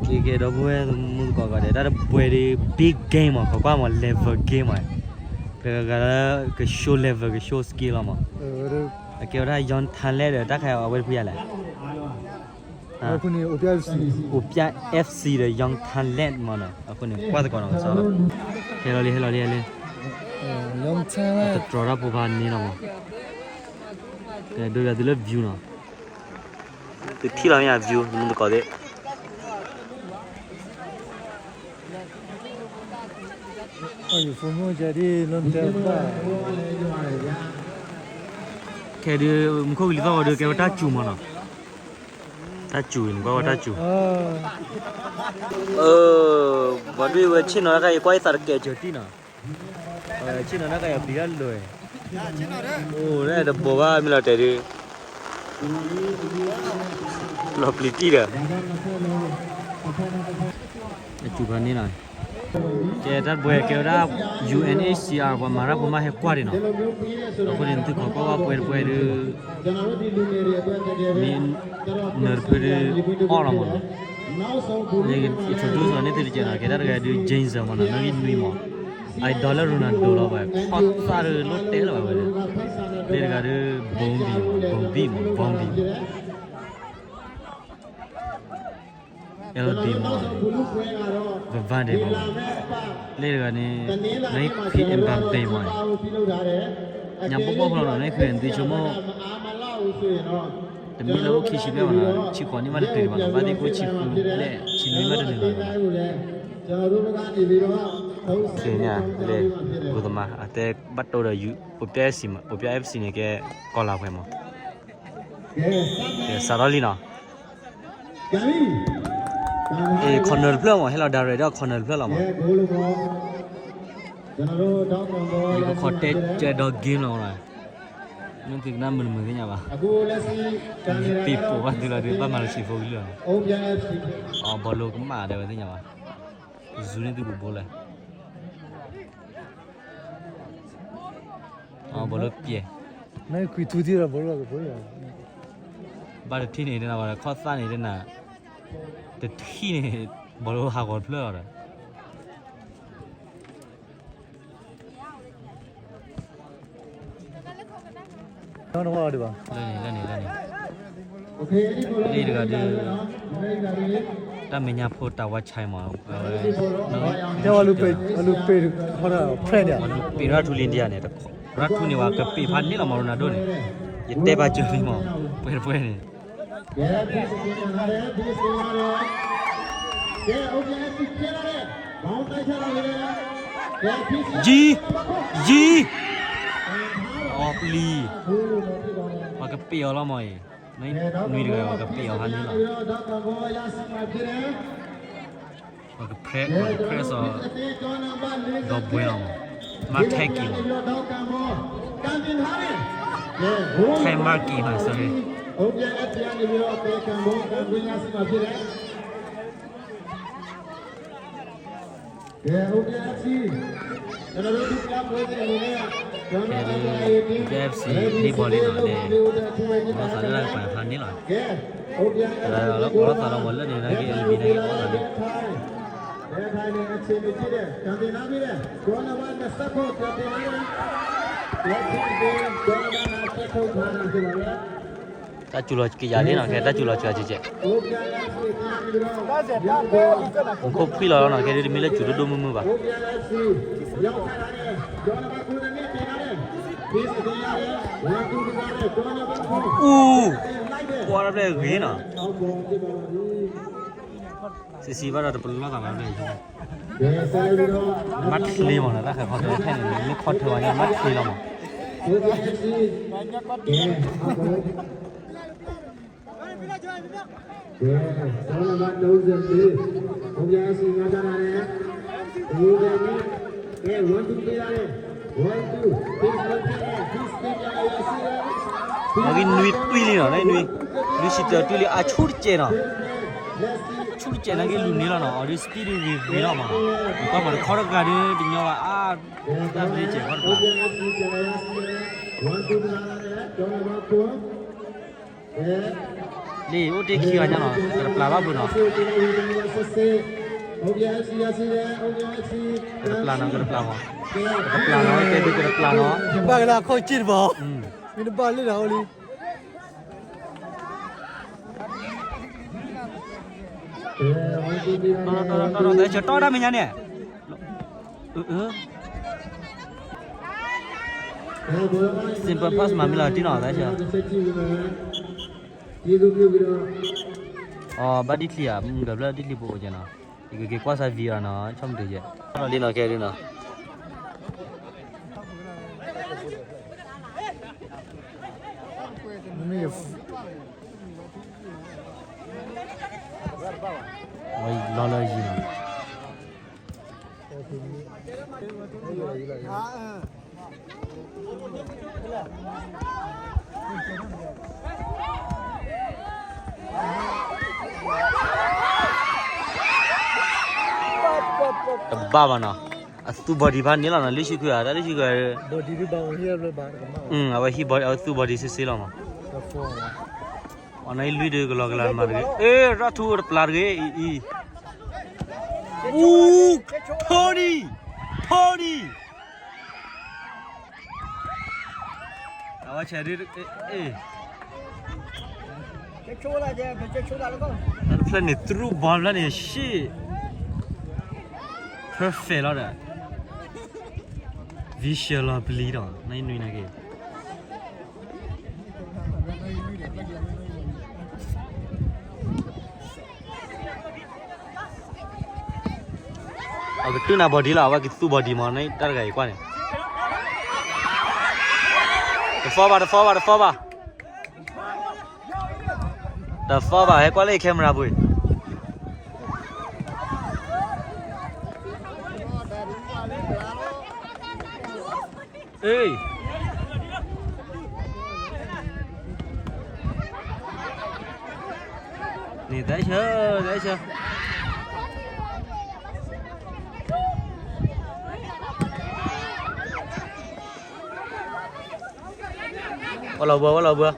KK တော့ဘွဲမှုကောကတဲ့ဒါဘွဲဒီ big game မှာကောမှာ level game မှာက show level က show skill မှာကေဒါယွန်ထန်လဲတက်ခဲအဝဲဖူးရလားအခုနေ OPI FC 的 Young Talent 嘛呢，အခုနေကွာတကောတော့ဆောဟဲလိုလေး Young Talent တော်ရပူပါနေတော့ကဲတို့ရဒီလို view နော်ဒီထီလောင်ရ view ဒီလိုကောတဲ့အဲ့ဖုန်းမကြတဲ့လွန်တဲ့ပါကဲဒီမခုတ်လီတော့ကဲတာကျူမနော်တာကျူရင်ဘာတာကျူဘာတွေဝချင်းနော်ကဲကွိုင်းစားကဲချတီနော်ချင်းနော်ကဲဘီရလွယ်โอ้เนี่ยเดบัวว่ามีละแต่ดิลอปลิตี้อ่ะจูบันนี่น่ะแกตัดบัวแกว่า UNHCR ว่ามารับมาให้กว่าดิเนาะแล้วคนนี้ตึกเขาก็ว่าป่วยๆมีเนอร์เพอออลมานี่อินโทรดิวซ์เนี่ยติดจนะแกตัดแกดูเจนส์มันน่ะนี่นุยมาไอ้ดอลลาร์น่ะดอลลาร์ไปพอซาร์ลดเตลไปเลยเรื่องการบอมบีเอลดีมาวันเดย์มาเรื่องการนี้ในพีเอ็มบัมเบย์มายังปุ๊บพอเราในคืนที่ชั่วโมงแต่มีเราคิดชิบะมันชิคอนนี่มันตื่นมาบ้านที่กูชิคุเล่ชิลุยมาเดินเลยคือเนี่ยเลยกูต้องมาแต่บัตรตัวอยู่OPI FC เนี่ยแกก่อนลาไปมั้งสารลีน่ะคอนเนอร์เพื่อนมั้งให้เราดาวเรดคอนเนอร์เพื่อนเรามั้งนี่ก็คอเตจเจดอกเกมเราเลยนั่นคือน้ำมือที่เนี่ยป่ะปีโป้ว่าที่เราดูบ้านมาเลเซียโฟกิลล์อ๋อบอลโลก็มาได้ป่ะที่เนี่ยป่ะซูนี่ตัวบอลเลยบอลเปียไม่คุยทุที่เราบอลบาร์ที่นี่เนี่ยนะบาร์ข้อสั้นนี่เนี่ยนะแต่ที่นี่บอลหากอดเพลย์เลยน้องว่าดีป่ะเล่นนี่โอเคนี่ดีกว่าดูถ้าไม่ยากพูดแต่ว่าใช่มั้งเดี๋ยวลูกไปเขาเราเพื่อนเนี่ยปีรัทุลินเดียเนี่ยรัทุนี่ว่ากับปีพันนี่เรามาโรนัลโดเนี่ยยัดเตะบาจูนี่มั้งเพื่อนเนี่ยยีออกลีว่ากับปีเอาละมั้ยไม่นุ้ยดีกว่ากับปีเอาพันนี่หรอว่ากับเพรสดอกบัวมาแท็กกิ้งใครมากี่มาสิKFC นี่บอลนี่หน่อยเลยเราสารได้ไปพันนี่หน่อยแล้วก็สารวันแล้วเนี่ยนะที่มีในก็สารนี่ถ้าจุลกี่อย่างนี้หน่อยแค่ถ้าจุลจะเจ๊ผมก็พี่เราหน่อยแค่ที่มีเรื่องจุดดูมือป่ะกว่าเราได้เห็นอ่ะซีว่าเราจะเป็นล่าต่างๆเลยมัดคลีมั้งนะถ้าใครพอจะแค่นี้ไม่คอนเทอร์วันนี้มัดคลีเรามั้งlagi nuit tuili na nuit sita tuili a churche na lagi lu ni la na ori speed ni la ma ka ma khor ga de dinyo a ta ble che khor ba le o te khi ga nya na pla ba bu na plano ke plano ke plano bagla kho chit ba min ba le da oli no de cho to da mình nè simple pass mà mình là tí nào đấy chứ bắt đi clear gặp là đi bộ chứ nào cái qua sai vía nó trong thời gian nó đi nào kia đi nào vậy lo lời gì nào ba mà nó tu body ban nhớ là nó lấy chữ cái đó lấy chữ cái body đi bao nhiêu rồi bạn à vậy khi body tu body sẽ làm mà anh ấy lui được cái là mà cái ê ra thu được là cái Tony à chơi đi ê cái chỗ là gì cái chỗ là con plan này true ball là này shit perfect là đấy visual là bleed đó này nuôi này cái cái thứ nào body là cái tu body mà nàytar cái quan này the forward hay qua lấy camera bui ê nè đấy chưa Walau bữa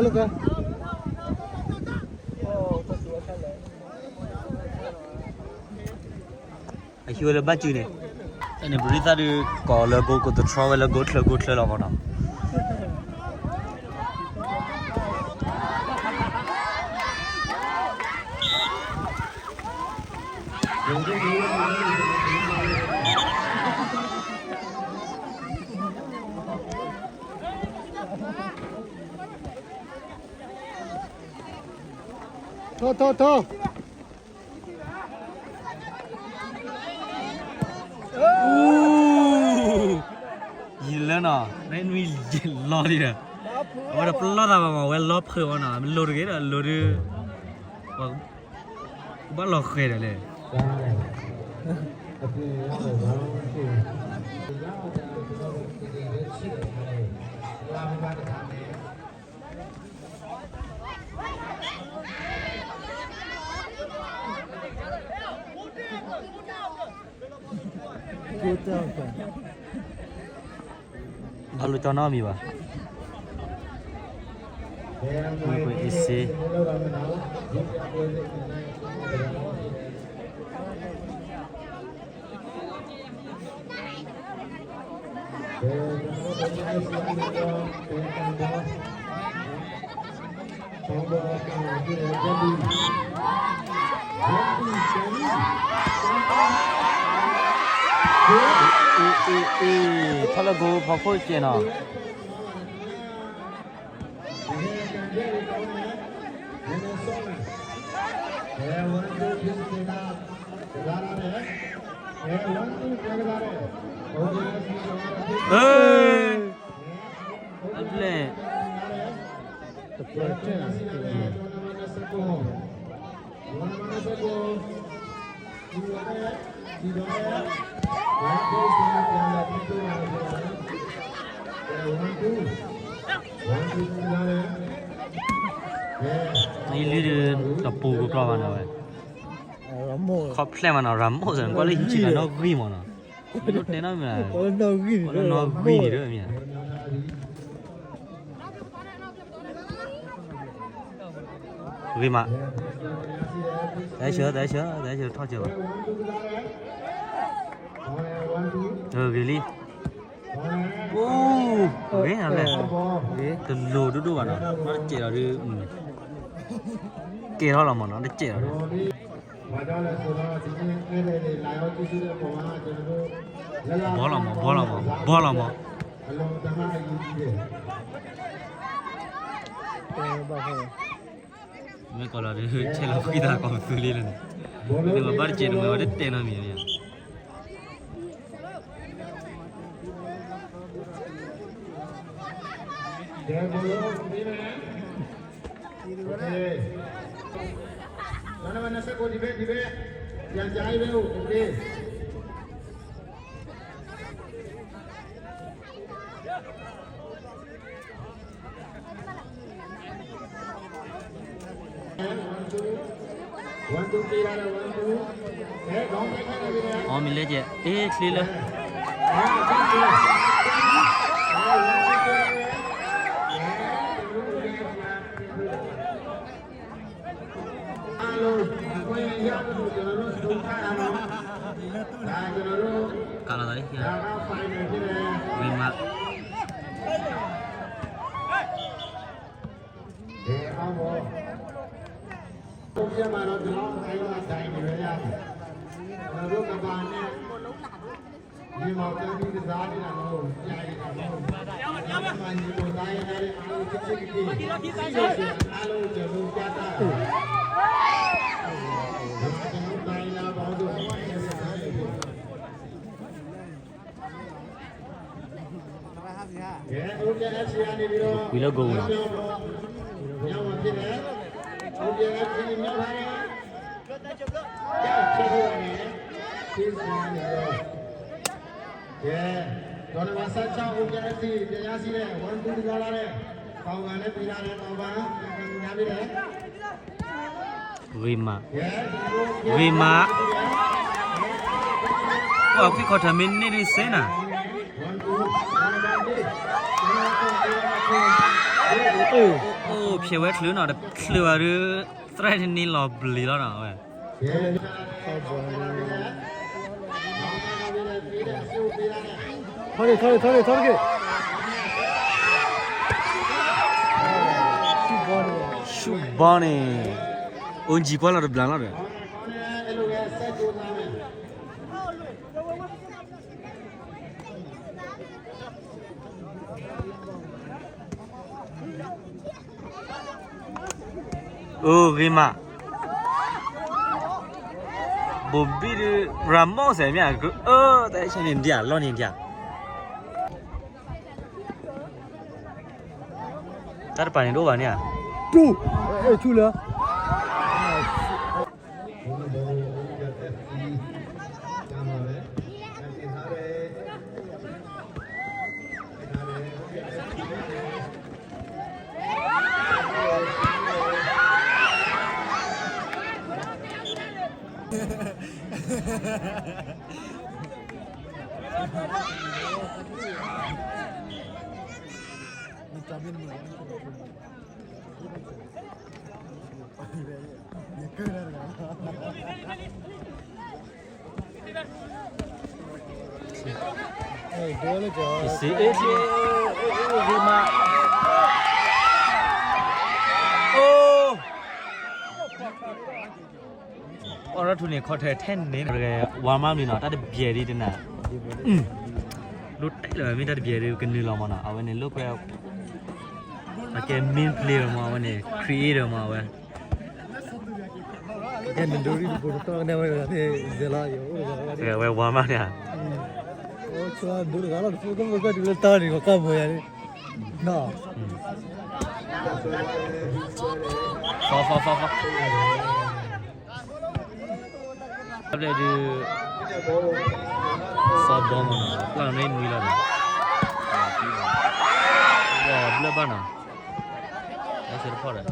Look. Anh hiểu là bao nhiêu này? Anh bữa nay đi có logo của the travel logo là bao nào? Thôi. Nhìn lên nào, này nuôi lo đi nè. Ở đây lo ra mà quên lo phơi vào nào, mình lo được cái là lo được, bắt lo khơi rồi này. Alu cho nó mi ba. ਕੋਈ ਇਸੇ 他那个跑跑线了。哎，对。นี่ลีดตะปูก็กรอบนะเว้ย ရမော เขาแพร่มันรำโอ้สันก็เลยจริงๆnó ghi mà nó lúc này nó là ဘာတော့ကြီး nó ghi đi đó mày ghi mà để sửa thôi chưa ghi đi ghế nào này từ lù đu vào nó chạy rồi đi kia đó là mà nó chạy rồi bỏ lòng mà mấy con là chơi lâu khi ta còn xử lý lên nhưng mà bắt chạy được mà đứt tiền nó mày Mana saya kau dibe yang jahil beu, okey. One two three lah, one two. Dong dekat lagi ni. mình lấy chứ clear lên kalau tadi ya lima Wila go lah. Tuan masa cakap ujian dia sih deh, one two tiga lah deh. Kau kan pilih deh, kau bang, nyambi deh. Wima. Wah, aku kau dah main ni di sana. Oh, piawai telur nak, telur ada thread ni lah beli lah nak. 털게 Shubani. Unji kuala ada belang lah. Oh, Rima. Bobby de Ramos saya ni aku. Tak macam dia, lawan dia. Tak ada panen dua ni ah. တူချူလား Si Rima. Oh. အော်ရထူနေခေါ်ထဲ10နေဝါမမနေတော့တတ်ပြေရီတနာလို့တိုက်လာမိတတ်ပြေရီကနေလောမနာအဝနေလို့ခွဲအကဲ main player မှာဝနေ creator မှာဝဲ cái mình đối đi bộ tao này là thế giờ là yếuဝဲဝါမနေ ô cho đối là phụ công cái điều tao thì có cầm rồi đấy nó ဖောအဲ့ဒါဒီစောဘောမနာပလန်နေနီလာတယ်ဝါဘလဘနာအဲ့စရဖော်တယ်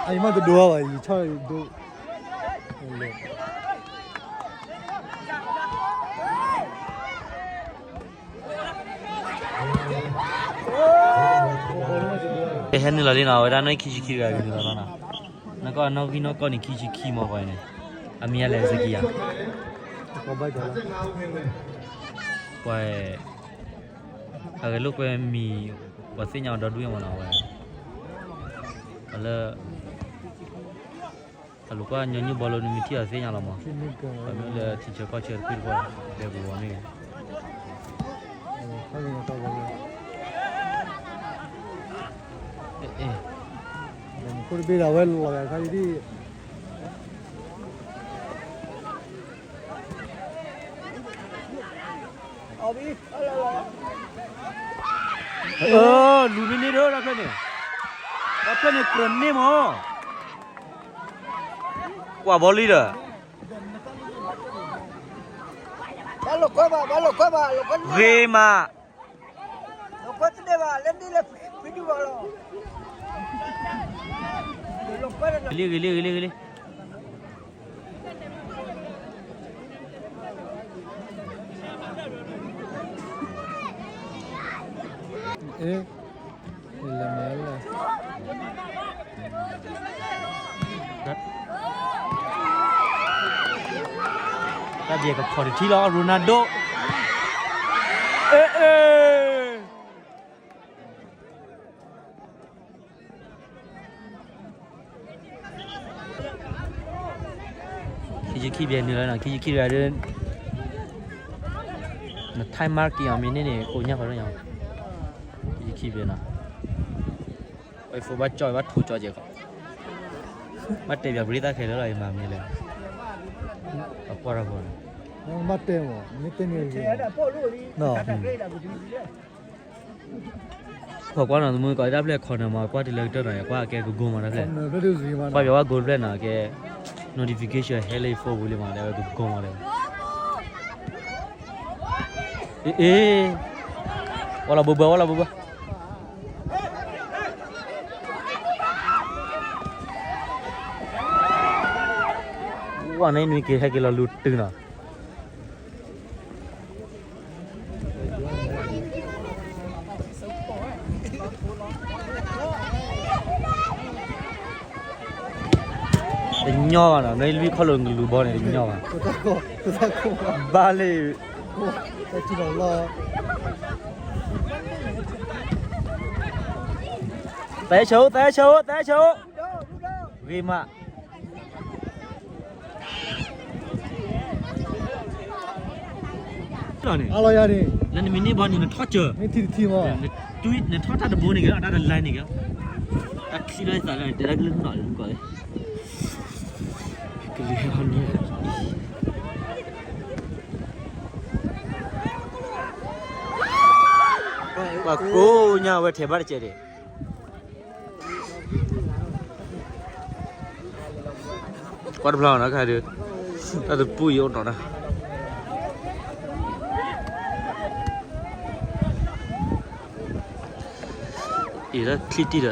ai mà tôi đùa vậy cho đùa cái hen là lên nào ở đây nói khi khi ra cái đó nó có nó khi nó có những khi mà vậy này amia là gì à có bao giờ quay ở cái lúc quay mì và xin nhau đó đuôi mà nào vậy là lúc qua nhau như bao lâu mình thi ở xin nhau là mà mình là chỉ cho coi chơi quyết qua để vừa này cô bây giờ quên là cái gì đi lùi lên đó cái này cần nè mà quả bò lì rồi về mà gili là mẹ là ta về gặp khỏi thi đó Ronaldo khi về nữa là khi ra đến là time mark kia mình này cô nhắc vào đó nhau khi về nào vậy phụ bắt choi bắt thủ cho chị không bắt tiền việc ta kể đó là mà mình là qua ra rồi nó bắt tiền mà mấy tên gì nó qua nào mới gọi đáp lại còn mà qua thì lời cho này qua cái Google mà đáp lại nó điều gì mà qua biểu qua Google là cái notification hello for vui mà đáp Google mà đáp wala bubba wah này nuôi kia hay kia là lụt từ nào nho nào này lui khó lường lụt bò này nho à ba lê cái gì đó lo té số ghi mà alo ya đi lần mình đi bao nhiêu nó thoát chưa mấy thì mà tweet nó thoát ra được bốn này cái đó là line này cái taxi đây phải là để ra cái lưng nổi luôn coi cái gì hơn nhỉ và cô nhà về thế bắt chơi đi quạt blau nó khai được ta được bùi ôn nó ý là kitty đó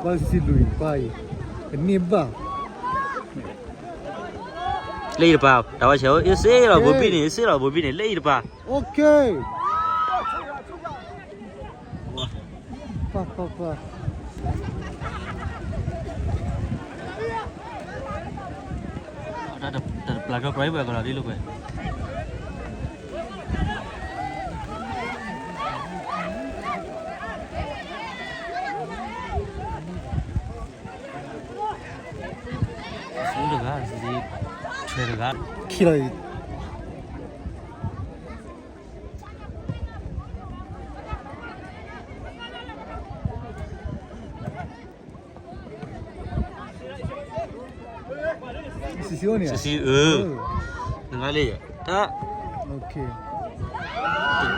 có gì lùi bay cái niệm vào lấy được bao đào chéo yêu xí là bố pin này lấy được bao ok pa đã đập cái vậy còn là đi luôn vậy ကားစီချွေကား ခီလိုက်စီစီ စီငါလေးဒါ โอเค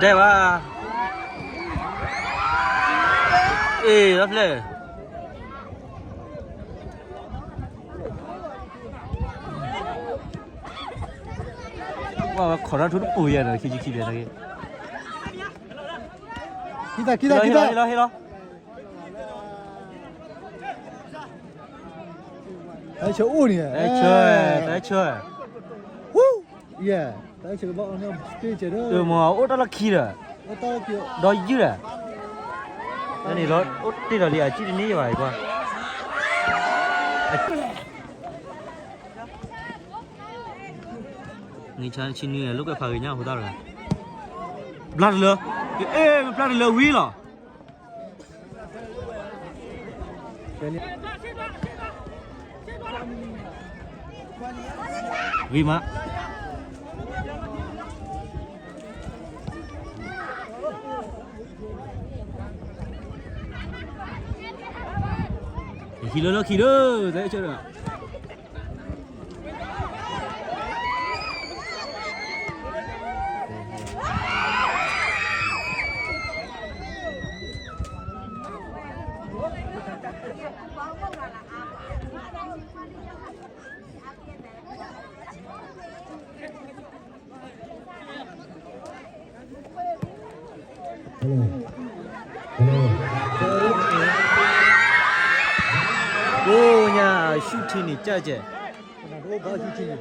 တဲ့ပါအေးရဖလဲ哇，考察出的不一样的，去的那个。 ခိတာ 黑了。 အဲ့ချိုးဦးနေတယ် 来车。 ဟူး yeah အဲ့ချိုးဘောင်းနေပြေးကြတော့ 对嘛，我到了去了， တော့ပြော 到一了。那你老我对了你啊，记得你吧一个。你看青女路个拍个人好大了。不拉了，哎，不拉了，危了。 vì mà khi đó đấy chưa được ô nhà shooting này chơi chơi တော့ဘာရှိချင်လဲ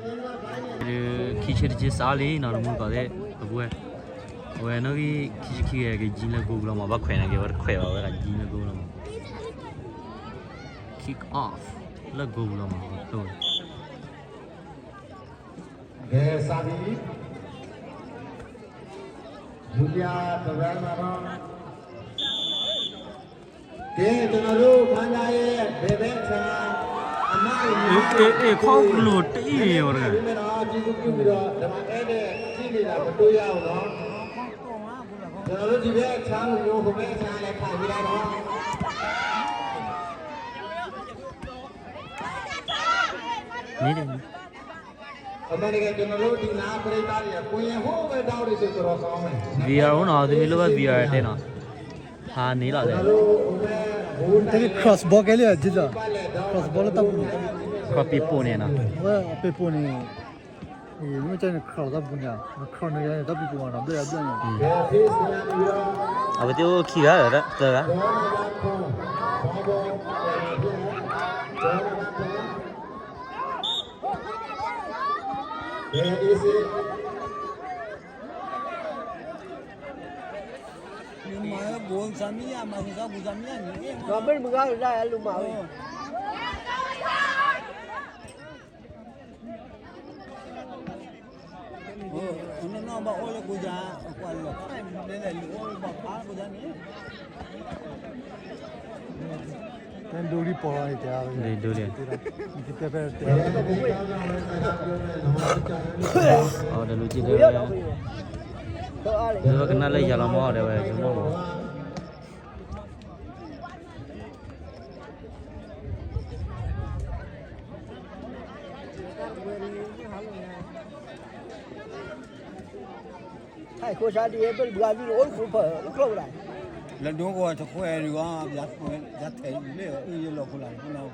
khi chơi chơi sao đi nào muốn có đấy bữa bữa nó khi cái gì là google mà bắt khỏe này cái bắt khỏe vào cái gì là google mà kick off là google mà thôi Để sao đi Julia Tawal Maro Để cho nó luôn khán giả về bên cha ê không lột tí rồi cái này nó chỉ giúp chúng được để mà cái này chỉ là một đôi áo đó cho nó chỉ biết sáng nhiều không biết sáng lại phải đi đâu đó nè đi America cho nó luôn đi nào phải ta đi coi như hố cái đau đi sự rồi sao mày VR nó thì lúc VR thế nào hà ní là đấy Tadi cross ball ke liya jida. Cross ball tak pun. copy po nè nào Wah, apa pun ni. Ni macam cross tak punya. Cross ni yang tapi pun ada ada ni. à bây giờ khi đó rồi đó giờ đó Mana bol samia, masa bol samia ni. Robert bukan dah lu mau. Oh, ini nak bawa oleh kuda, aku Allah. Ni dah lu oleh bawa kuda ni. Kan duri pola ni tiada. đây đưa liền Kita tiada. đây lu chỉ đây rồi cái này lấy giờ làm mò đây vậy chúng nó Hai cô sa đi bên bukan đi lối phụ phở lúc lâu này. Lần đó qua cho khỏe rồi á, giặt thấy lấy ở y lô của lại của nào.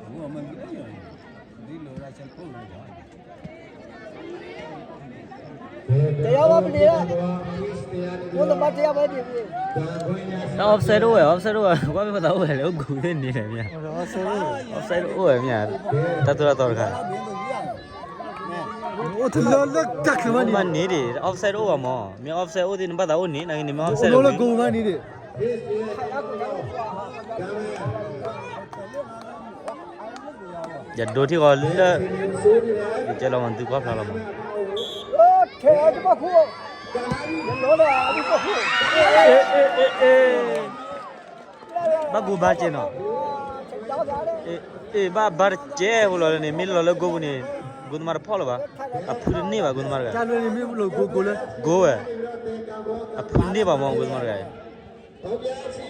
Đúng rồi mình biết rồi. Đi lô ra xem cô rồi. Saya apa beli lah? Mau tempat saya apa dia? nó offside rồi quá mới bắt đầu rồi nó cú thế này này nha offside rồi nha ta tôi là tôi cả Ô thì nó cắt cái mà ní đi offside rồi mà mình offside rồi thì nó bắt đầu ní này mình offside Nó rồi là gol ni đi. giờ đôi thì còn là cho lòng tự quá là mà Thế chứ bao khu. Nó là đi bao khu. bác cô ba trên nó Cháu ra đấy. ba bar je holo ne mil lo go ne gunmar phol ba apur ne ba gunmar ga ကျလွယ်နေမျိုးလို့ကိုလဲ go ba apur ne ba mo gunmar ga ဟုတ်ပြစီ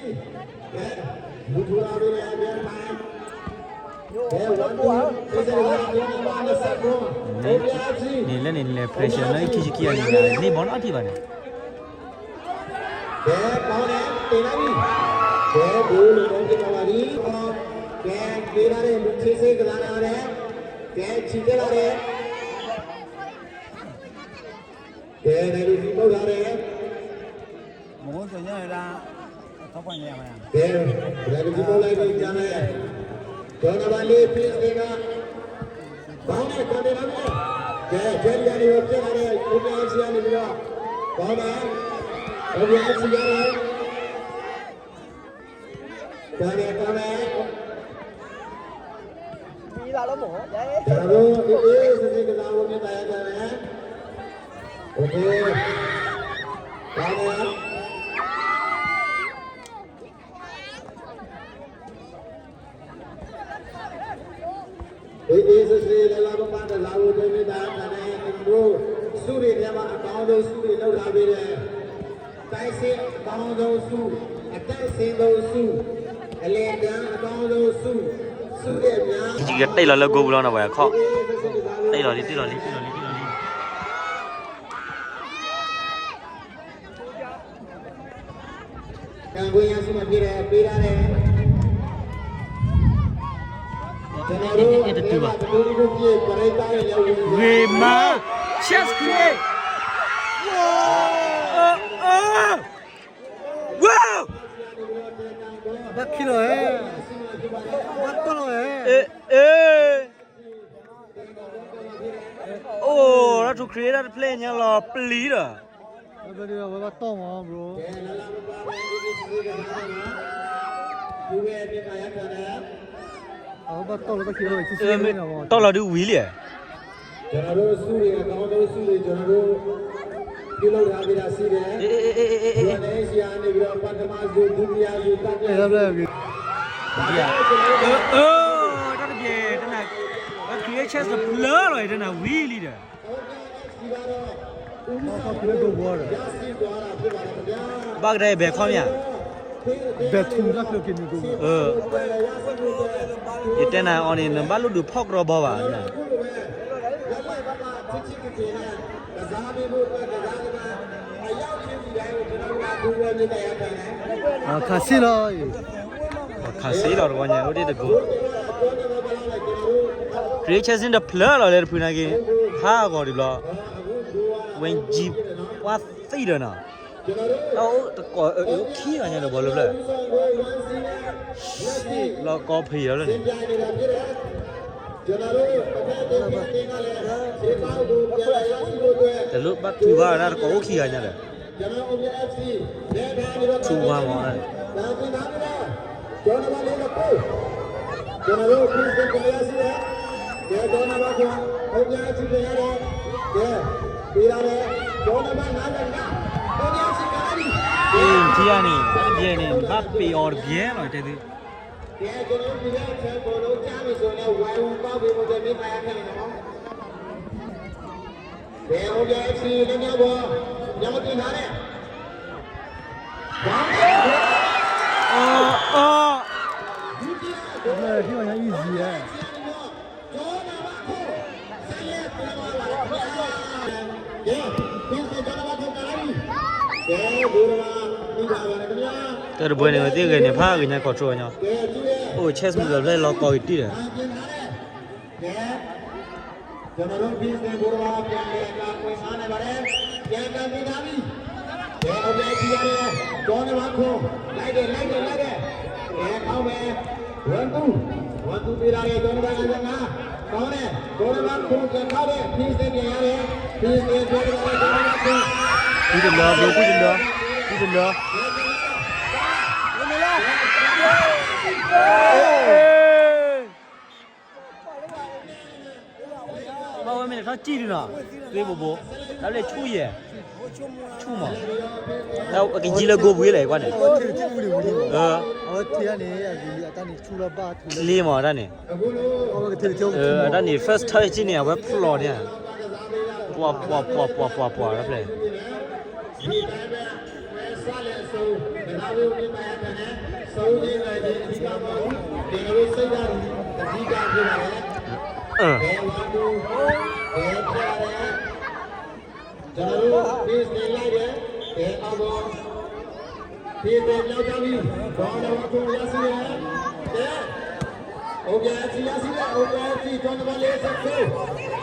လူထူလာပြီလေပြန်ပါဘယ်ဝန်တူစေစေလာပြန်ပါနဲ့ဆက်ကိုဟုတ်ပြစီ ne le ne pressure na ki ki ya ne bon ati ba ne ဘယ်ကောင်းလဲတင်လိုက်ပြီဘယ်ဘူလို့တော့ပြန်ပါပြီဘယ်ပေးလာတဲ့လူချေးစေးကလာတယ်ဘယ်ချီတက်လာတယ်ဘယ်နေလူဒီပုတ်လာတယ် မဟုတ်ဆိုရင်လားထောက်ပံ့ရမှာ ဘယ်လူဒီပုတ်လိုက်ပြီးကြားလိုက်ဒေါ်နဘာလေးပြင်းနေတာဘောင်းနဲ့ကန်တယ်လားကဲဂျယ်ရီယာနေပြလာတဲ့ဥပဒေစီကနေပြီးတော့ဘောင်းနဲ့ဥပဒေစီရတယ်ကန်တယ်ကန်တယ် ပြီးလာလို့မို့ရဲ ကျွန်တော်တို့အေးစစ်စစ်ကစားဖို့မြင်တရားကြတယ်โอเคဘာလဲအေးစစ်စစ်လာလာပါတာလာဖို့မြင်တရားကြတယ်ကျွန်တော်စုတွေထဲမှာအကောင်းဆုံးစုတွေလောက်ထားပေးတယ်တိုင်းစစ်အကောင်းဆုံးစုအတိုက်စင်းဆုံးစုအလေတန်းအကောင်းဆုံးစုစုရဲ့များ ki ga tai lo go bu lo na ba ya kho tai lo li tai lo li tai lo li tai lo li ကံကွင်းရရှိမှပြတယ်ပေးရတယ်ကျွန်တော်တို့ဒီကိုပြည့်ပရိသတ်ရဲ့ရောက်ဝင် we ma chess create wow ဘာခီလို့ဟဲ့ဘာတော့ဟဲ့ oh that to create that play nya lo please da ဘယ်လိုဘာတော့မှာ bro ဒီဝဲပြခါရခါတယ် အော်ဘာတော့ဘာခီလို့စစ်စစ်နေတော့ တော့လာဒီဝီလေ ကျွန်တော်တို့စုတွေအကောင်းဆုံးစုတွေကျွန်တော်တို့ပြုလုပ်ထားပြီးတာရှိတယ်ဒီနေ့ဆရာနေပြီးတော့ပထမစုဒုတိယစုတတိယ အဲ့ဒါ စု လည်း ဒါတပြေတနာ create chess the blur လို့တနာဝီလီတာ ဘာခီလို့ဘောရ စီသွားတာဖြစ်ပါတယ်ဗျာ ဘာကတဲ့ဘယ်ခေါမြ ဘယ်ထူလက်လို့กินကို ဒီတနာ on in ဘာလို့ဒူဖောက်တော့ဘောပါနာ ခါစီလို့ ခါစေးတော့ဘောညာဟိုတဲ့ကို create chess in the blur လို့လေဖူနာကဟာကောဒီလောဝင်ဂျီဝါသိတယ်နော်အော်တကောခီးရညာတော့ဘောလို့လဲလောကောဖေးရလို့ ကျွန်တော်တို့တစ်ဖက်တစ်ဖက်ကလည်းဒီပေါင်းကိုပြန်လာရရှိဖို့အတွက် တလို့ဘာသူကနာကောခီးရညာတယ် ကျွန်တော် OPFC လက်ထားပြီးတော့ သူဝါမောအဲ့ ဒါတင်ထားပြီးတော့ကျွန်တော်လေးကပို့ကျွန်တော်တို့ပြင်ဆင်ကြရစီတယ်ကဲကျွန်တော်က OPFC ပြန်ရတယ်ကဲပြီးရတယ်ကျွန်တော်က95 OPFC ကလည်း အင်းဒီယာနေပြင်းနေဘတ်ပီအော်ပြင်းလို့တဲ့သူ ကဲကျွန်တော်ဒီကချက်ပေါ်လို့ကြားပြီဆိုရင်ဝိုင်းဝန်းပေါက်ပြီးတော့မိပါရခဲ့တယ်နော်ကဲ OPFC လည်းညဘောညမတင်ထားတယ်အော် အဲ့ဒီမှာ easy ရဲ့ တဲ့ဘွေနေတည်ကနေဖားကညာခေါ်ချောညာဟို chess မျိုးလဲလောကောတီးတယ် ကျွန်တော်တို့ပြည်စင်ဘုရားပြန်လေကာကွယ်စားနေပါတယ်ပြန်ကန်ပြီးသားပြီဘယ်လိုလဲကြည့်ရတယ်ဒေါ်နဘာခုလိုက်တယ်ဘယ်ကောင်းမယ်1 2ပြရတယ်ဒေါ်နဘာကငါကောင်းတယ်ဒေါ်နဘာခုပြန်ထားတယ်ပြည်စင်ပြန်ရတယ်ပြည်စင်ဒေါ်နဘာခု ဒီတလောဘလို့ဒီတလောဒီတလော မင်းထားကြည့်နေတာသွေးဘိုးဒါလည်းချူရဲ့ချူမှာတော့အကကြီးလည်းကိုဝေးလေကွာနဲ့အော်ထီကနေရဒီအတန်းချူလာပါထူလေးမှာဒါနဲ့အော်ထီချုံဒါနဲ့ first time ချင်းနေဝက်ဖလော်เนี่ยပွားရဖလေ ဒီတိုင်းပဲဆွာလဲဆိုဒါမျိုးပြပါရတယ်နဲ့စိုးရင်းလိုက်တဲ့အဓိကမဟုတ်ဒီလိုစိတ်ဓာတ်အဓိကပြပါလေဘယ်ဝါဒူဘယ်ပြရတယ်ကျွန်တော်တို့ base နေလိုက်တယ်ဘယ်အောင်တော့ဒီတဲ့လောက်ကြပြီဘောင်းတော်ကိုရစီရတယ်တဲ့โอเคစီရစီတယ်โอเคစီတော့မလေးဆက်ဆို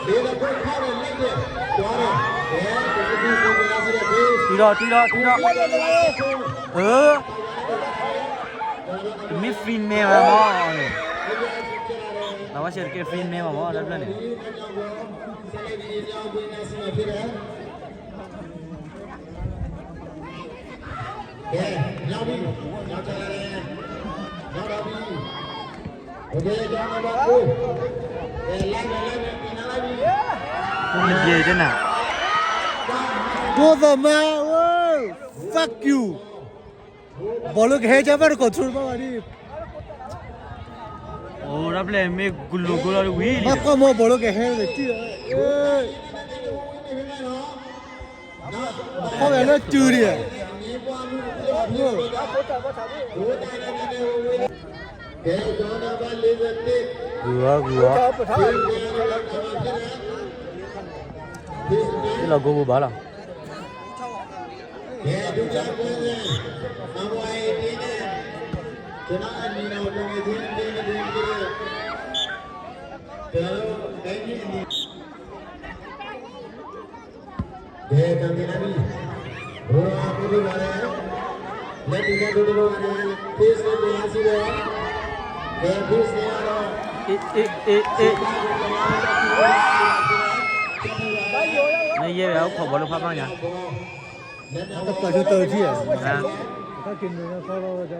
ဒီတော့ခေါက်ရလိုက်တယ်ကြွားတယ်ဒီစီစီရစီတယ် တီတော့မီဖင်မဲပါမောတော့ရှယ်ကဖင်မဲပါမောဒါပြန်နေ ကဲရောက်ပြီရောက်ကြတယ်ရောက်တော့ပြီโอเคကြောင်းတော့ကိုလိုက်ပြင်လာပြီ မပြေတဲ့နာ Go the man fuck you ဘောလုံးခဲကြပါတော့ control ပါပါဒီ โอ้รับเลยเมกุลกุลวီလီ မကမောဘောလုံးခဲဟဲတယ်ကြည့်ဟောလည်းကျူရီ ကဲကြောင်းတော့41 ကူရောဒီလောက်ကိုဘာလား ကဲဒုချာပွဲနဲ့အမွေဒီနဲ့ကျွန်တော်အနီတော်လုံးဝဒီကဲအဲ့ဒီကဲကံနေပြီဘောရာပူရလာလက်ဒီကဒူဒူလာဖေးစနေရစီတယ်ကဲဖေးစနေရတော့ အေးနေရရခေါ်ဘလို့ဖားပါညာ တော့ပါတော့တော်ကြီးရ ဟမ် ကกินနေတော့ဆောတော့ကြ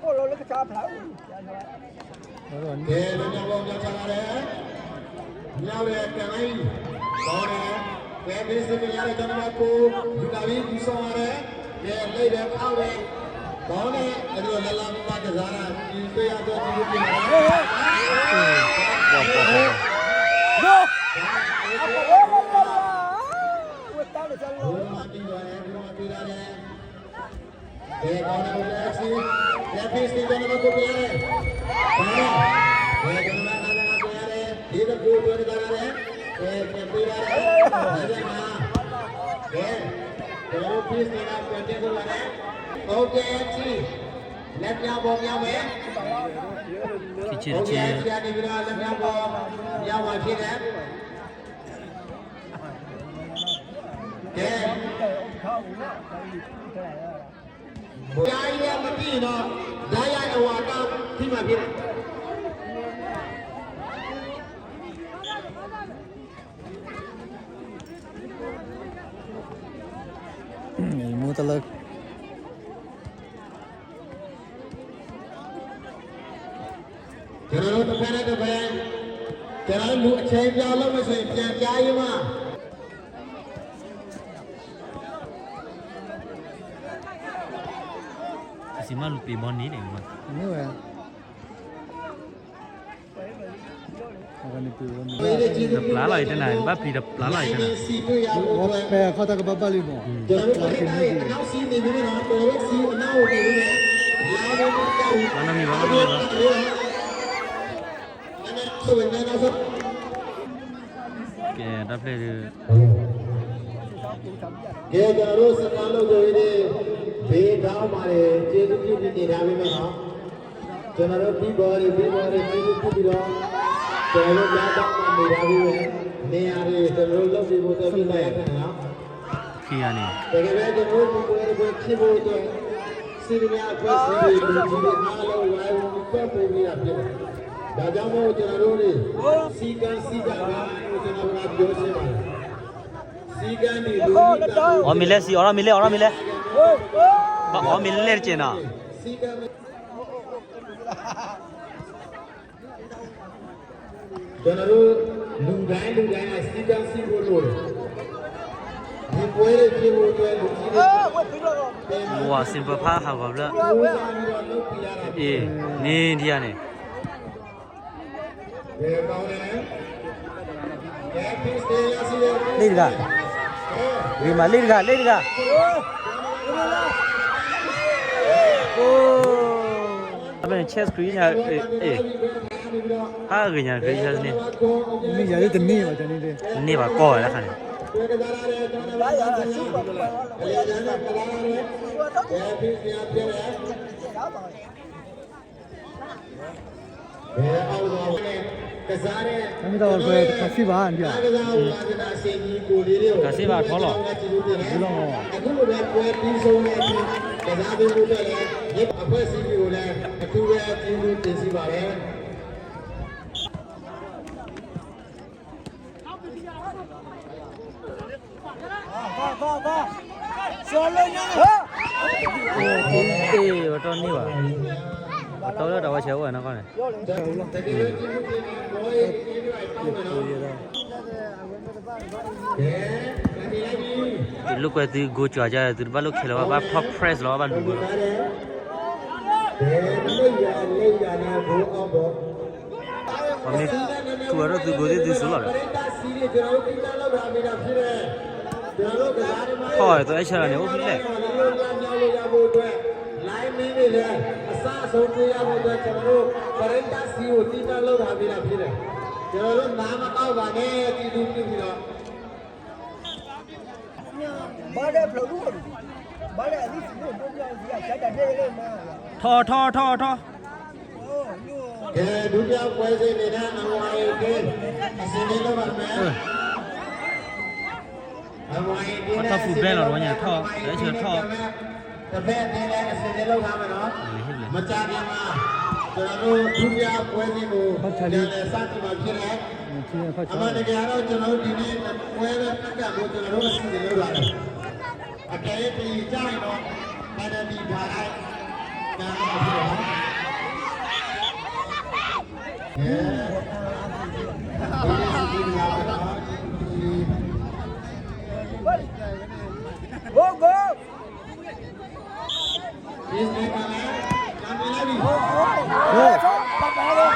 ပေါ်လို့လည်းကစားဖလား တော့ ကဲလုံးဝကြောက်ချလာတယ်မြောက်တဲ့ကံလိုက်ပေါ်တယ်ကဲဖေးစနေရတဲ့ကျွန်တော်ကိုယူလာပြီးပြီးဆောင်ရတယ်ကဲလိုက်တယ်အောက်တယ်ဘောင်းနဲ့အဲ့လိုလာလာပါကစားတာဒီတွေ့ရတော့ဒီလိုပြင်တယ် ဘုရားတင်တော်တယ်ဘုရားပြရတယ်။ဒီကောင်ကိုလက်စီလက်ဖေးစတင်တော့ကိုပြရတယ်။ဘာလဲ။ဒီကောင်ကလည်းပြရတယ်။ဒီကကိုပြောနေကြတယ်။ပြရတယ်။ဒါကြောင့်ကဲဒီဖေးစတင်တော့ပြန်တင်လာတယ်။ဟုတ်ကဲ့ချီလက်ပြပေါ်မြောက်မယ် ချစ်ချစ် ။ပြန်နေပြီးတော့လက်ပြပေါ်မြောက်ပါဖြစ်တယ်။ကဲဘုရားကြီးမကြည့်တော့ဓာရအဝါကဒီမှာဖြစ်တယ် မူတလ ကျွန်တော်တို့တစ်ဖက်နဲ့တစ်ဖက်ကျွန်တော်လူအချိန်ပြောင်းလို့မဆိုရင်ပြန်ပြားရမှာ စီမလူပေမနေတယ်ကွာ မျိုးရအခုနေပြောနေ ဒပလာလိုက်တဲ့နာဘပီဒပလာလိုက်တဲ့နာ စီတွေ့ရဖို့ ဘောပဲခေါ်တာကဘဘလီမော ကျွန်တော်တို့နောက်စီနေပြီးတော့တော်စီအနောက်ကိုနေတယ်လာတော့ကြောက် ဘာနာမီဘာ ဆိုရင်လည်းတော့ ကဲဒပလေ ကဲကျွန်တော်တို့စကားလို့ဆိုရင်ဘေးကောင်းပါတယ်ကျေးဇူးပြုနေတာပဲနော်ကျွန်တော်တို့ပြီးပေါ်ပြီးကျေးဇူးပြုပြီးတော့ကျွန်တော်တို့ကြားတော့နေတာပဲနေရာတွေကျွန်တော်တို့လုပ်ပြီးဖို့ဆိုပြီးလိုက်ရတယ်နော် ခီရနေ တကယ်ပဲကျွန်တော်တို့ကိုယ်ဖြစ်ဖို့အတွက်စီမံအဖွဲ့အစည်းတွေလူကြီးတွေအားလုံးဝိုင်းဝန်းပတ်ပေးပြီးတာဖြစ်တယ်။ဒါကြောင့်မို့ကျွန်တော်တို့တွေစီကံပါလို့ကျွန်တော်ကပြောချင်ပါတယ်။စီကံဒီလူကြီး အော်မီလဲစီအော်မီလဲဘာအော်မီလဲကျင်နာ စီကံကျွန်တော်တို့ လူတိုင်းလူတိုင်းကစီကံစီဖို့လို့ဒီပွဲတွေပြေဖို့အတွက်လူကြီးတွေ ဟိုကစင်ပဖာဟာပါဗျာ ဘူးလာပြီးတော့လုပ်ပြရတာ အေးနေဒီရနေ ဘယ်ကောင်းလဲကဲဖစ်စတေးရစီရ လေတကဒီမှာလေတကလေတကโอ้အမေ chess screen ရအေးဟာကညာခရီးစားနေ ဒီရတဲ့နေ့ပါကျွန်တော်တို့ နေပါကောရတဲ့ခါနေ တွေ့ကြတာလေကျွန်တော်လာရတာရှိပါဘူးအလေကျန်တဲ့ကလာရတယ်ကဲဖစ်စရာပြည့်တယ်ဘယ်အောင်တော့ကစားတဲ့ အမေတော်ကိုခစီပါအန်ပြ ကစားဝါဒနာစေကြီးကိုလေးတွေကိုအခုလိုပဲပွဲပြီးဆုံးနေပြီကစားပေးဖို့လည်းဒီအဖွဲ့အစည်းတွေကိုလည်းအထူးပဲကျေးဇူးတင်စီပါတယ် အေးတော့နေပါတော့တော့ချေဝဲနော်ကောင်းတယ် တကယ်လို့ကျေးဇူးတင်ပြီးဘောရေးကျေးဇူးလိုက်ပေါင်းမယ်နော်ကဲဒီလိုက်ပြီ ဒီလုကွယ်ဒီကိုကြွားကြတယ်ဒီဘာလို့ခေလောဘာ pop press လောဘာလူ ဘယ်လိုရလဲရနေဘိုးအောင်ဘော ဘာမင်းသူရတော့သူကိုဒီဆိုလာတယ် တာစီးတွေကျွန်တော်တို့တိကျလောက်လာနေတာဖြစ်တယ်ကျွန်တော်တို့ကစားတယ်မှာ ဟောတော့အဲ့ချက်ရနေဟုတ်ပြီလေ လို့ရဖို့အတွက် line မင်းတွေလည်းအစအဆုံးပြရဖို့အတွက်ကျွန်တော်တို့ပရိသတ်စီကိုတိကျလောက်လာပြီးတာဖြစ်တယ်ကျွန်တော်တို့နားမကောက်ပါနဲ့တည်တည်ပြီးတော့ ဘာလဲဘလို့ဘာလဲအဒီစလို့တော့ကြောက်ကြီးချက်တဲ့လေမှာ ထော် ကဲဒုတိယပွဲစဉ်နေတဲ့အဝိုင်းကအစီအစဉ်လုပ်ပါမယ်အဝိုင်းဒီနဲ့တပည့်နေတဲ့အစီအစဉ်လုပ်ပါမယ်နော်မကြခင်မှာကျွန်တော်တို့ဒုတိယပွဲစဉ်ကိုပြန်လည်စတင်မှာဖြစ်တယ်အမှန်တကယ်တော့ကျွန်တော်တို့ဒီနေ့ပွဲပဲတက်ကြဖို့ကျွန်တော်တို့အစီအစဉ်လုပ်လာတယ်အကယ်၍ဒီကြရင်တော့ပါဒမီထားလိုက်နားမှာဖြစ်တယ်နော်โอ้โห ဒီနေ့ကလည်းနာမည်လိုက်ပြီ ဟေးပတ်ပါတော့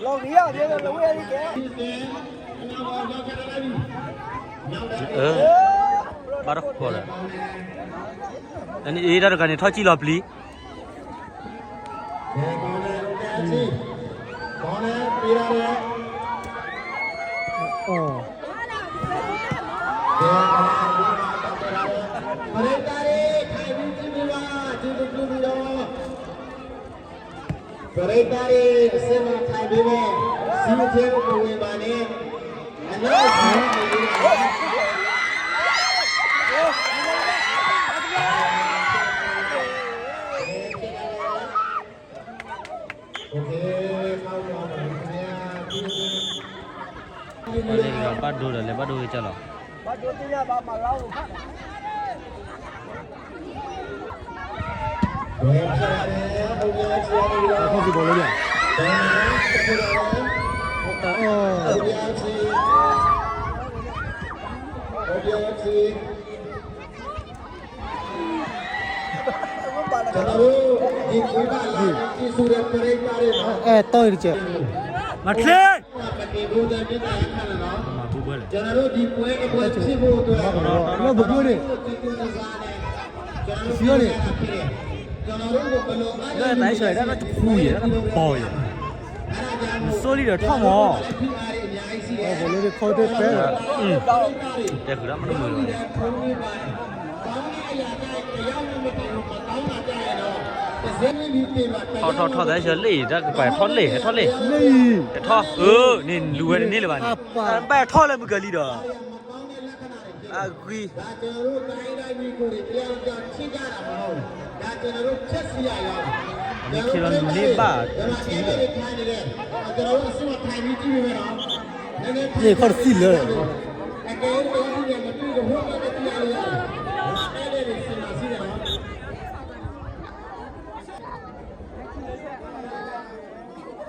လော်ရီရပြေတော့လော်ရီကဲ ဒီနေ့ကျွန်တော်ရောက်ခဲ့တယ်ပြီနောက်တဲ့ ဘာတော့ခေါ်လဲအဲ့ဒီအေးတော့ကနေထောက်ကြည့်လို့ပလီ ဘယ်ကောင်းလဲတဲ့စီကောင်းလဲပြေးရတယ် အော် ပရိသတ်တွေထိုင်ပြီးကြည့်ပါကျေးဇူးပြုပြီးတော့ပရိသတ်တွေအစမထိုင်ပြီးပဲစီးကျဲကိုဝင်ပါနဲ့အနောက်စီးနေပြီးတော့โอเคเข้ามาเนี่ยพี่ ဘာလဲဘာဒိုတယ်လေဘာဒိုကြလော ဘာတို့တင်ရပါမလားဟုတ်ခါ ဘယ်ချာလဲဘုရားချာနေရော ဟုတ်ပြီပေါ်လို့ရ ဘယ်ချာလဲ အော် ဘုရားချီဘုရားချီကျွန်တော်တို့ဒီကွေးပါလာဒီဆိုရပရိသတ်တွေနော် အဲတော့ရချက် မထလေး ပတိဘုရားပြည့်တဲ့အခါနော် မဘူးပဲလေ ကျွန်တော်တို့ဒီပွဲတစ်ပွဲဖြစ်ဖို့အတွက် တော့ဘပြောနေ စီရနေကျွန်တော်တို့ဘယ်လိုအား ဒါတိုင်းဆွဲဒါတော့ခူးရဒါပေါ်ရစိုးလီတော့ထောက်မော ဖိအားတွေအများကြီးရှိတယ် ဘောလို့ခေါ်တဲ့ပဲ တဲ့ခရမလို့မလို့ ဖုန်းလေးပါကောင်းတဲ့အရာတိုင်းတရားဝင်မတင်ဘူးမကောင်းတာကြရတော့ဇင်းလေးပြီးပြင်ပါ ထော်တဲ့ရှလေဒါပဲထော်လေ လေး ထော်နေလူဝဲနေလေပါနေပဲထော်လည်းမကလီတော့အကွီ ဒါကျွန်တော်တို့တိုင်းတိုင်းပြီးကိုတရားကြချင်းကြတာမဟုတ်ဒါကျွန်တော်တို့ချက်စီရရောက် ဒီခီလွန်လူလေးပါ ကျွန်တော်အဲ့ဒီထိုင်နေတယ်ကျွန်တော်တို့အစမထိုင်ပြီးကြည့်နေတော့နည်းနည်း ဒီခေါ်စီလေ အကယ်၍ဒီနေ့မတွေ့တော့ဘုရားတဲ့တရားလေးရတယ်အဲ့ဒီစင်လာစီတယ်နော်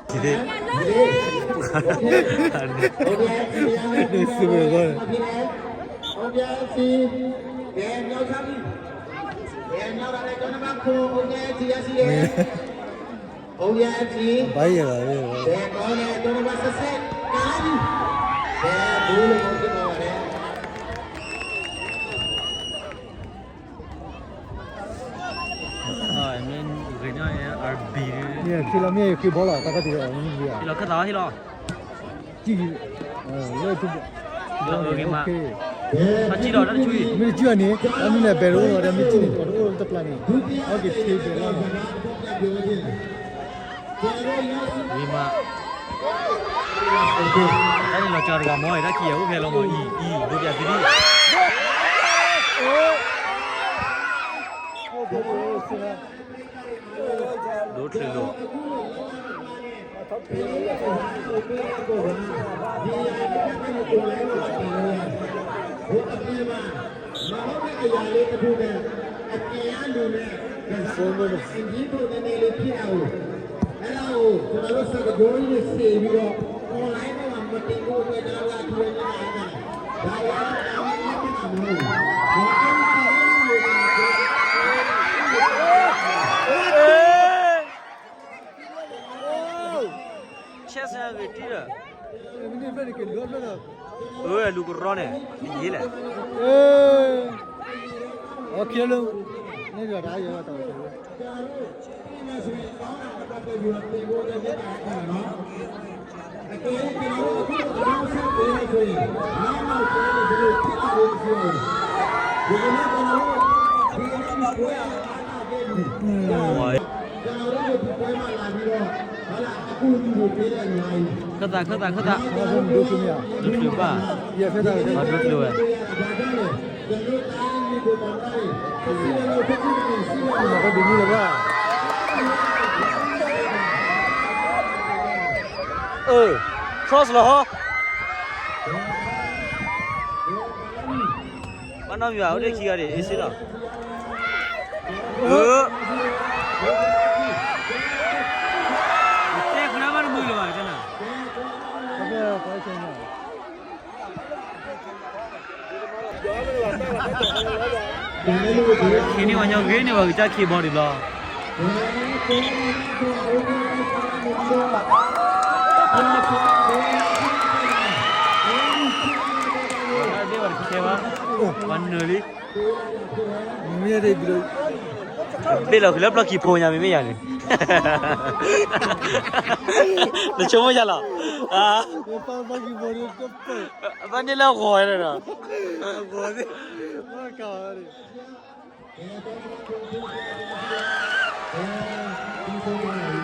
ဒီတဲ့ နေစပဲကော ဟုတ်ပြစီကဲမြောက်ချပြီကဲမြောက်လာတဲ့ကျွန်တော်ကခိုးဟုတ်ရဲ့စီရစီရဲ့ဟုတ်ရဲ့စီ ဘာရတာလဲ ကဲကောင်းတယ်ကျွန်တော်ကဆက်ဆက်ကားပြီကဲဘူးလို့ပြောပါရတယ် အာမင်းရင်းရ RB นี่คิดแล้วไม่คิดบ่ล่ะตะกะติอ่ะนี่นี่อ่ะ ဒီလောက်ခက်သားဟိလော จี้เลยทุก ဒီလောက်ကမှအကြည့်တော့တချွေး ไม่จี้อ่ะนี่อันนี้เนี่ยเบโรอ่ะไม่จี้นี่โอ้ตะปลานี่โอเคเทเบล่ะ ဒီမှာအဲ့ဒီတော့ကြော်ကမောရတာကြည့်ရဦးဖဲလုံးမအီဘုပြသီး โอ้โหสินะ ဒိုထရီလို ဆိုလို့အင်ဂျင်တို့နည်းနည်းလေးဖြစ်အောင်အဲ့ဒါကိုကျွန်တော်တို့စကားပြောရင်းစေပြီးတော့ online မှာမတင်ဖို့အတွက်ဒါကထွေးနေတာဒါရအောင်မဖြစ်တာမဟုတ်ဘူးချက်စရာကတီးရ นี่เป็นque lo lo เออလူကရောနဲ့ရေးလေ เออโอเคလို့นี่ก็ได้อยู่တော့ ဟိုခက်တာ ဘာလို့ဒုက္ခမရ ဒုက္ခပါ ရဖက်တာ ဘာဒုက္ခလဲ ဘာကဒီလိုလဲcross လို့ဟော ဘာနောက်ပြဦးတဲ့ခီရတယ်အေးစေးလားတဲ့ခဏမှမလို့ပါကျနာ ဘာပဲဆိုင်နေ ခင်းနေဝညောင်းခင်းနေပါကြခေပေါ်တယ်လားအဲ့ဒီဝါခေပါဝန်နလီ မင်းရဲ့ဒီလို ဘယ်လောက်လောက်ခီဖုန်ရမေးမရတယ်တချို့မရလားအာ ပါပါကြီးဘောရကပ် ဘာနေလောက်ခေါ်ရတာ ဘောဒီဘာကားရ